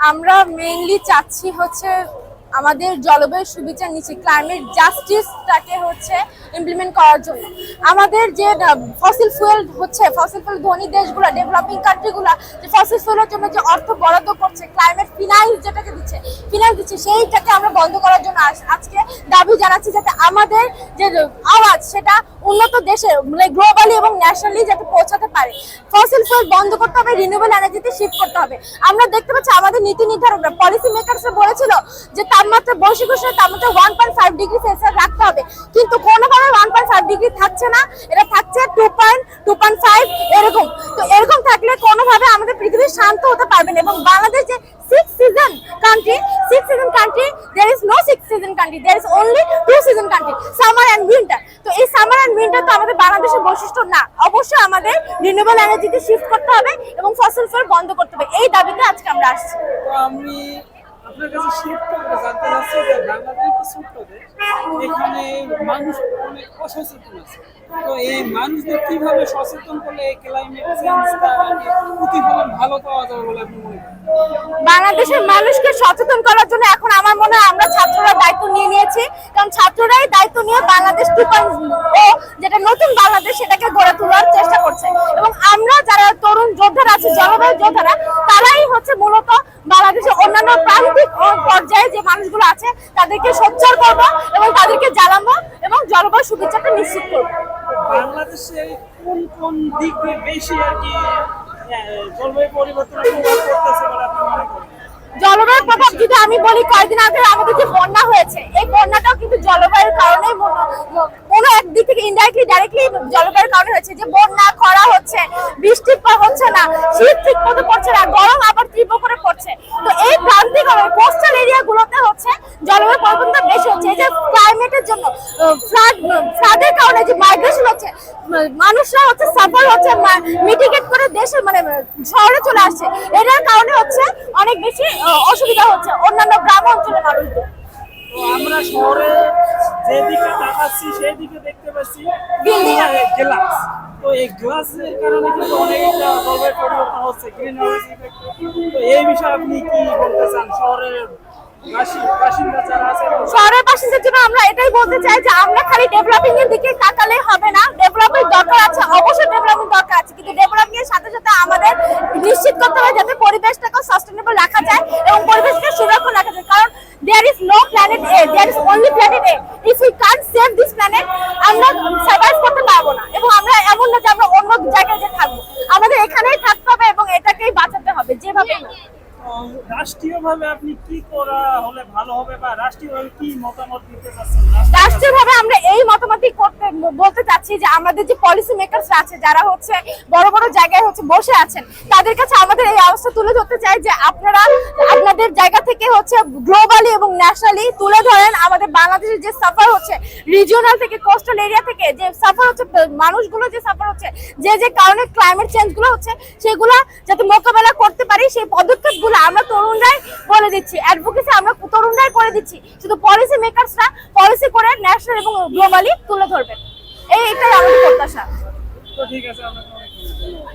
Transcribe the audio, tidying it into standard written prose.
আমরা মেইনলি চাচ্ছি হচ্ছে আমাদের জলবায়ু সুবিচার নিচে ক্লাইমেট জাস্টিসটাকে হচ্ছে ইমপ্লিমেন্ট করার জন্য আমাদের যে ফসিল ফুয়েল হচ্ছে ফসিল ফুয়েল ধনী দেশগুলো ডেভেলপিং কান্ট্রিগুলো যে ফসিল ফুয়েলের জন্য যে অর্থ বরাদ্দ করছে ক্লাইমেট ফিনান্স যেটাকে দিচ্ছে সেইটাকে আমরা বন্ধ করার জন্য আজকে দাবি জানাচ্ছি যাতে আমাদের যে আওয়াজ সেটা উন্নত দেশে মানে গ্লোবালি এবং ন্যাশনালি যাতে পৌঁছাতে পারে। ফসিল ফুয়েল বন্ধ করতে হবে, রিনিউয়েবল এনার্জিতে শিফট করতে হবে। আমরা দেখতে পাচ্ছি আমাদের নীতি নির্ধারকরা পলিসি মেকারসরা বলেছিল যে তাপমাত্রা বৈশ্বিক উষ্ণতা তাপমাত্রা 1.5 ডিগ্রি সেলসিয়াস রাখতে হবে, কিন্তু কোনোভাবে 1.5 ডিগ্রি থাকছে না, এটা থাকছে 2.5 এরকম। তো এরকম থাকলে কোনোভাবে আমাদের পৃথিবী শান্ত হতে পারবে না। এবং বাংলাদেশ যে six season country, there is no six season country, there is only two season country, summer and winter. তো এই সামার এন্ড উইন্টার তো আমাদের বাংলাদেশের বৈশিষ্ট্য না। অবশ্যই আমাদের রিনিউয়েবল এনার্জিতে শিফট করতে হবে এবং ফসিল ফুয়েল বন্ধ করতে হবে। এই দাবিতে আজকে আমরা আসছি। তো আমি আপনার কাছে ছোট্ট করে জানতে চাচ্ছি যে বাংলাদেশ তো ছোট্ট দেশ, এখানে মানুষ অনেক অসচেতন আছে। তো এই মানুষদের কিভাবে সচেতন করলে এই ক্লাইমেট চেঞ্জটা প্রতিফলন ভালো পাওয়া যাবে বলে আপনি মনে করেন? বাংলাদেশের মানুষকে সচেতন করার জন্য এখন আমার মনে হয় আমরা ছাত্ররা দায়িত্ব নিয়েছি, কারণ ছাত্ররাই দায়িত্ব নিয়ে বাংলাদেশ 2.0 যেটা নতুন বাংলাদেশ সেটাকে গড়ে তোলার চেষ্টা করছে। এবং আমরা যারা তরুণ যোদ্ধারা আছে, জলবায়ু যোদ্ধারা, তারাই হচ্ছে মূলত বাংলাদেশের অন্যান্য প্রান্তিক পর্যায়ে যে মানুষগুলো আছে তাদেরকে সোচ্চার করবো এবং তাদেরকে জানাবো এবং জলবায়ু সুবিচারটা নিশ্চিত করবো। বাংলাদেশে কোন কোন দিক দিয়ে বেশি আর কি জলবায়ু পরিবর্তনের প্রভাব পড়তেছে বলে আপনি মনে করেন? জলবায়ুর প্রভাব যদি আমি বলি, কয়েকদিন আগে আমাদের যে বন্যা হয়েছে, এই বন্যাটাও কিন্তু জলবায়ুর কারণে কোনো একদিক থেকে ইনডাইরেক্টলি ডাইরেক্টলি জলবায়ুর কারণে হচ্ছে। যে বন্যা, খরা হচ্ছে, বৃষ্টি হচ্ছে না, শীত ঠিক মতো পড়ছে না, গরম আবার তীব্র করে পড়ছে। তো এই প্রান্তিক কোস্টাল এরিয়া গুলোতে হচ্ছে জলবায়ু পরিবর্তন বেশি হচ্ছে। এই যে ক্লাইমেটের জন্য ফ্লাডের কারণে যে মাইগ্রেশন হচ্ছে, মানুষরা হচ্ছে সাফার হচ্ছে, মিটিগেট করে দেশের মানে শহরে চলে আসছে, এটার কারণে হচ্ছে অনেক বেশি অসুবিধা হচ্ছে অন্যান্য গ্রাম অঞ্চলের মানুষদের। তো আমরা শহরে যেদিকে তাকাচ্ছি সেই দিকে দেখতে পাচ্ছি গ্লাস। তো এই গ্লাসের কারণে কিন্তু অনেকটা জলবায়ু পরিবর্তন হচ্ছে, গ্রিন হাউস ইফেক্ট। তো এই বিষয়ে আপনি কি বলতে চান শহরের বাসিন্দা যারা আছে? শহরের বাসিন্দাদের জন্য আমরা এটাই বলতে চাই যে আমরা খালি ডেভেলপিং এর দিকে তাকালে হবে না। ডেভেলপমেন্ট দরকার আছে, অবশ্যই ডেভেলপমেন্ট দরকার আছে, কিন্তু ডেভেলপমেন্ট এর সাথে সাথে আমাদের নিশ্চিত করতে হবে যাতে পরিবেশটাকে সাস্টেনেবল রাখা যায় এবং পরিবেশকে সুরক্ষিত রাখা যায়। কারণ there is no planet A, there is only planet A. If we can't save this planet, আমরা সার্ভাইভ করতে পারবো না। এবং আমরা এমন না যে আমরা অন্য জায়গায় যে থাকবো, আমাদের এখানেই থাকতে হবে এবং এটাকেই বাঁচাতে হবে যেভাবে। রাষ্ট্রীয়ভাবে আপনি কি করা হলে ভালো হবে বা রাষ্ট্রীয়ভাবে কি মতামত দিতে চাচ্ছেন? রাষ্ট্রীয়ভাবে আমরা এই মতামতই বলতে চাচ্ছি যে আমাদের যে পলিসি মেকারস আছে, যারা হচ্ছে বড় বড় জায়গায় হচ্ছে বসে আছেন, তাদের কাছে আমাদের এই অবস্থা তুলে ধরতে চাই যে আপনারা আপনাদের জায়গা থেকে হচ্ছে গ্লোবালি এবং ন্যাশনালি তুলে ধরেন আমাদের বাংলাদেশের যে সাফার হচ্ছে, রিজিওনাল থেকে কোস্টাল এরিয়া থেকে যে সাফার হচ্ছে, মানুষগুলো যে সাফার হচ্ছে, যে কারণে ক্লাইমেট চেঞ্জ গুলো হচ্ছে, সেগুলো যাতে মোকাবেলা করতে পারি সেই পদক্ষেপগুলো আমরা তরুণরাই বলে দিচ্ছি, অ্যাডভোকেসি আমরা তরুণরাই করে দিচ্ছি। শুধু পলিসি মেকারসরা পলিসি করে ন্যাশনাল এবং গ্লোবালি তুলে ধরবেন, এইটাই আমাদের প্রত্যাশা। তো ঠিক আছে, আপনাকে অনেক ধন্যবাদ।